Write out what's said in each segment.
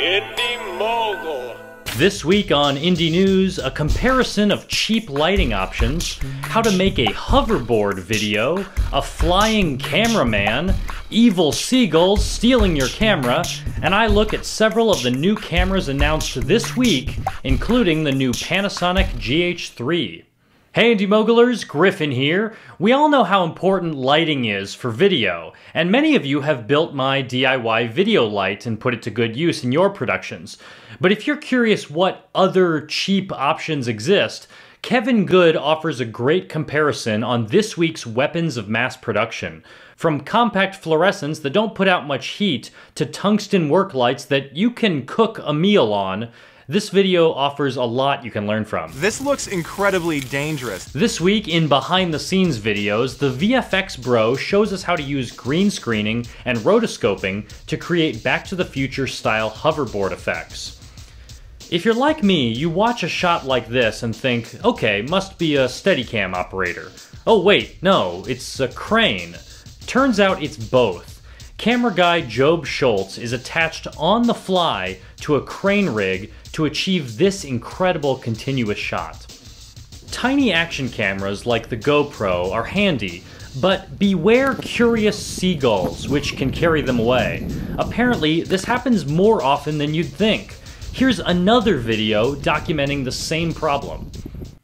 Indie Mogul. This week on Indie News, a comparison of cheap lighting options, how to make a hoverboard video, a flying cameraman, evil seagulls stealing your camera, and I look at several of the new cameras announced this week, including the new Panasonic GH3. Hey Indie Mogulers, Griffin here. We all know how important lighting is for video, and many of you have built my DIY video light and put it to good use in your productions. But if you're curious what other cheap options exist, Kevin Good offers a great comparison on this week's weapons of mass production. From compact fluorescents that don't put out much heat to tungsten work lights that you can cook a meal on, this video offers a lot you can learn from. This looks incredibly dangerous. This week in behind the scenes videos, the VFX Bro shows us how to use green screening and rotoscoping to create Back to the Future style hoverboard effects. If you're like me, you watch a shot like this and think, okay, must be a Steadicam operator. Oh wait, no, it's a crane. Turns out it's both. Camera guy Job Schultz is attached on the fly to a crane rig to achieve this incredible continuous shot. Tiny action cameras like the GoPro are handy, but beware curious seagulls which can carry them away. Apparently, this happens more often than you'd think. Here's another video documenting the same problem.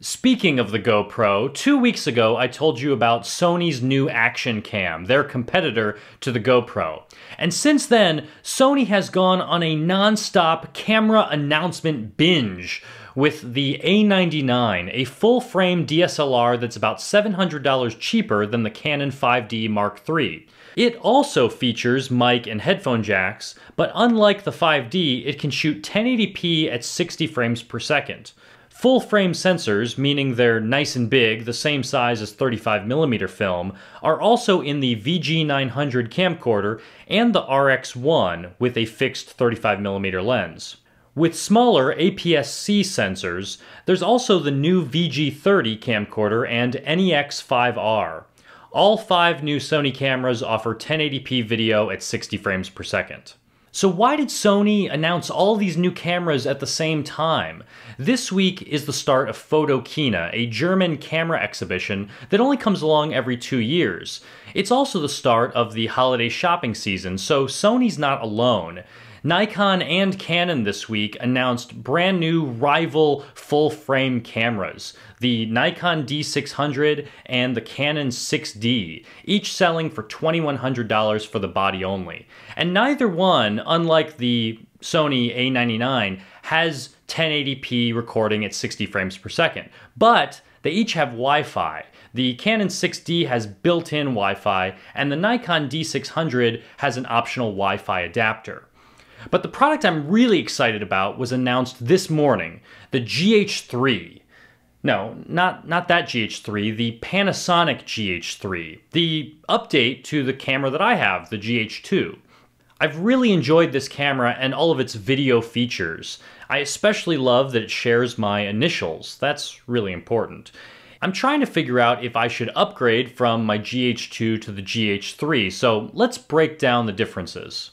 Speaking of the GoPro, 2 weeks ago I told you about Sony's new Action Cam, their competitor to the GoPro. And since then, Sony has gone on a non-stop camera announcement binge with the A99, a full-frame DSLR that's about $700 cheaper than the Canon 5D Mark III. It also features mic and headphone jacks, but unlike the 5D, it can shoot 1080p at 60 frames per second. Full-frame sensors, meaning they're nice and big, the same size as 35mm film, are also in the VG900 camcorder and the RX1 with a fixed 35mm lens. With smaller APS-C sensors, there's also the new VG30 camcorder and NEX5R. All 5 new Sony cameras offer 1080p video at 60 frames per second. So why did Sony announce all these new cameras at the same time? This week is the start of Photokina, a German camera exhibition that only comes along every 2 years. It's also the start of the holiday shopping season, so Sony's not alone. Nikon and Canon this week announced brand new rival full-frame cameras, the Nikon D600 and the Canon 6D, each selling for $2,100 for the body only. And neither one, unlike the Sony A99, has 1080p recording at 60 frames per second, but they each have Wi-Fi. The Canon 6D has built-in Wi-Fi, and the Nikon D600 has an optional Wi-Fi adapter. But the product I'm really excited about was announced this morning, the GH3. No, not that GH3, the Panasonic GH3, the update to the camera that I have, the GH2. I've really enjoyed this camera and all of its video features. I especially love that it shares my initials. That's really important. I'm trying to figure out if I should upgrade from my GH2 to the GH3, so let's break down the differences.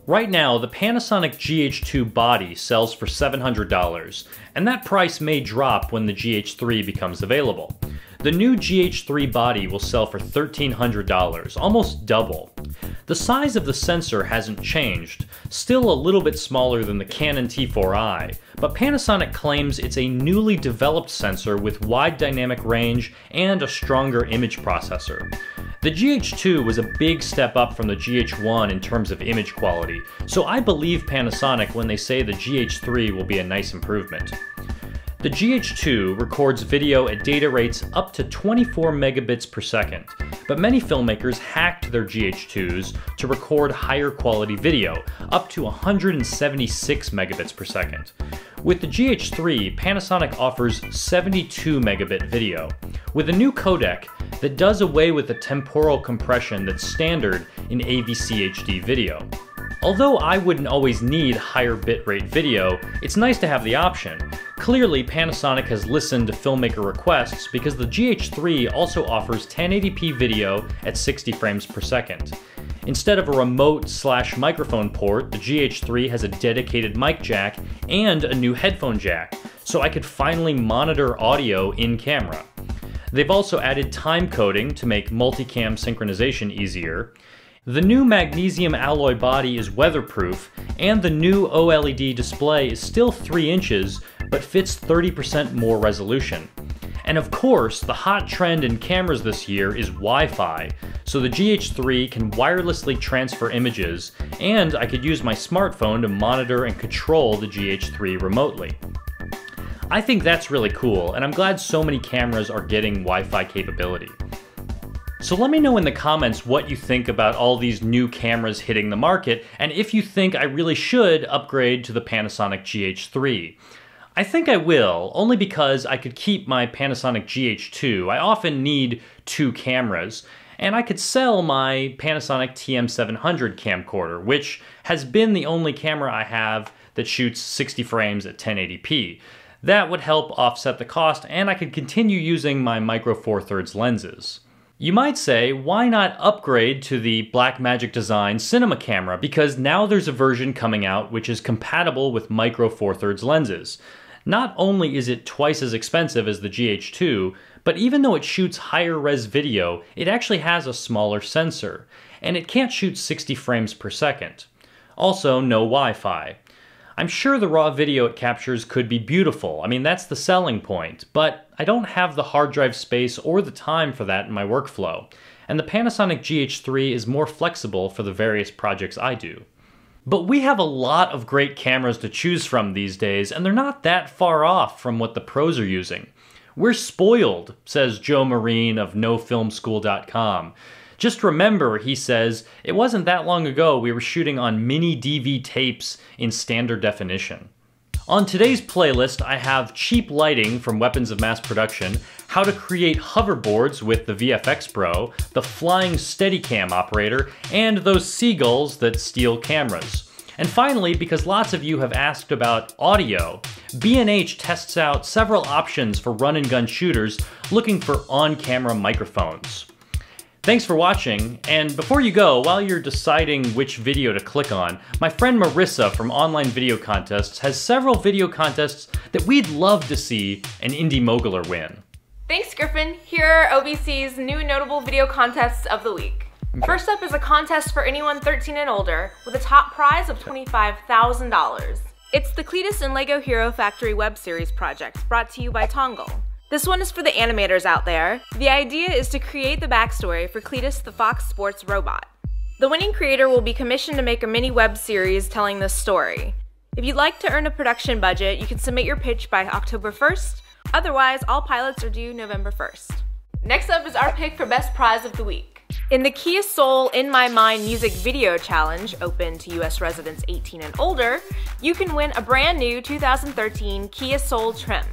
Right now, the Panasonic GH2 body sells for $700, and that price may drop when the GH3 becomes available. The new GH3 body will sell for $1,300, almost double. The size of the sensor hasn't changed, still a little bit smaller than the Canon T4i, but Panasonic claims it's a newly developed sensor with wide dynamic range and a stronger image processor. The GH2 was a big step up from the GH1 in terms of image quality, so I believe Panasonic when they say the GH3 will be a nice improvement. The GH2 records video at data rates up to 24 megabits per second, but many filmmakers hacked their GH2s to record higher quality video, up to 176 megabits per second. With the GH3, Panasonic offers 72 megabit video, with a new codec that does away with the temporal compression that's standard in AVC HD video. Although I wouldn't always need higher bitrate video, it's nice to have the option. Clearly, Panasonic has listened to filmmaker requests because the GH3 also offers 1080p video at 60 frames per second. Instead of a remote/microphone port, the GH3 has a dedicated mic jack and a new headphone jack, so I could finally monitor audio in camera. They've also added time coding to make multicam synchronization easier. The new magnesium alloy body is weatherproof, and the new OLED display is still 3 inches, but fits 30% more resolution. And of course, the hot trend in cameras this year is Wi-Fi, so the GH3 can wirelessly transfer images, and I could use my smartphone to monitor and control the GH3 remotely. I think that's really cool, and I'm glad so many cameras are getting Wi-Fi capability. So let me know in the comments what you think about all these new cameras hitting the market, and if you think I really should upgrade to the Panasonic GH3. I think I will, only because I could keep my Panasonic GH2. I often need 2 cameras, and I could sell my Panasonic TM700 camcorder, which has been the only camera I have that shoots 60 frames at 1080p. That would help offset the cost, and I could continue using my Micro Four Thirds lenses. You might say, why not upgrade to the Blackmagic Design cinema camera, because now there's a version coming out which is compatible with Micro Four Thirds lenses. Not only is it twice as expensive as the GH2, but even though it shoots higher res video, it actually has a smaller sensor, and it can't shoot 60 frames per second. Also, no Wi-Fi. I'm sure the raw video it captures could be beautiful, I mean that's the selling point, but I don't have the hard drive space or the time for that in my workflow, and the Panasonic GH3 is more flexible for the various projects I do. But we have a lot of great cameras to choose from these days, and they're not that far off from what the pros are using. We're spoiled, says Joe Marine of NoFilmSchool.com. Just remember, he says, it wasn't that long ago we were shooting on mini DV tapes in standard definition. On today's playlist, I have cheap lighting from Weapons of Mass Production, how to create hoverboards with the VFX Bro, the flying Steadicam operator, and those seagulls that steal cameras. And finally, because lots of you have asked about audio, B&H tests out several options for run-and-gun shooters looking for on-camera microphones. Thanks for watching, and before you go, while you're deciding which video to click on, my friend Marissa from Online Video Contests has several video contests that we'd love to see an Indie Moguler win. Thanks, Griffin. Here are OBC's new notable video contests of the week. First up is a contest for anyone 13 and older, with a top prize of $25,000. It's the Cletus and LEGO Hero Factory web series project, brought to you by Tongle. This one is for the animators out there. The idea is to create the backstory for Cletus the Fox Sports robot. The winning creator will be commissioned to make a mini web series telling this story. If you'd like to earn a production budget, you can submit your pitch by October 1st. Otherwise, all pilots are due November 1st. Next up is our pick for best prize of the week. In the Kia Soul In My Mind Music Video Challenge, open to US residents 18 and older, you can win a brand new 2013 Kia Soul trim.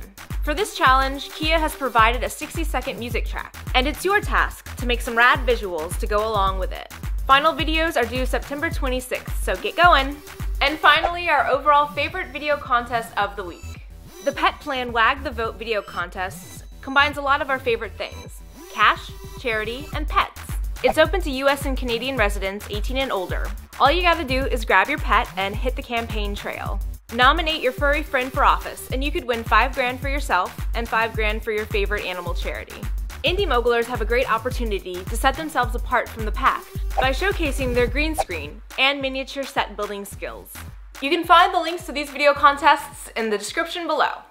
For this challenge, Kia has provided a 60-second music track, and it's your task to make some rad visuals to go along with it. Final videos are due September 26th, so get going! And finally, our overall favorite video contest of the week. The Pet Plan Wag the Vote video contests combines a lot of our favorite things: cash, charity, and pets. It's open to US and Canadian residents 18 and older. All you gotta do is grab your pet and hit the campaign trail. Nominate your furry friend for office, and you could win $5 grand for yourself and $5 grand for your favorite animal charity. Indie Mogulers have a great opportunity to set themselves apart from the pack by showcasing their green screen and miniature set building skills. You can find the links to these video contests in the description below.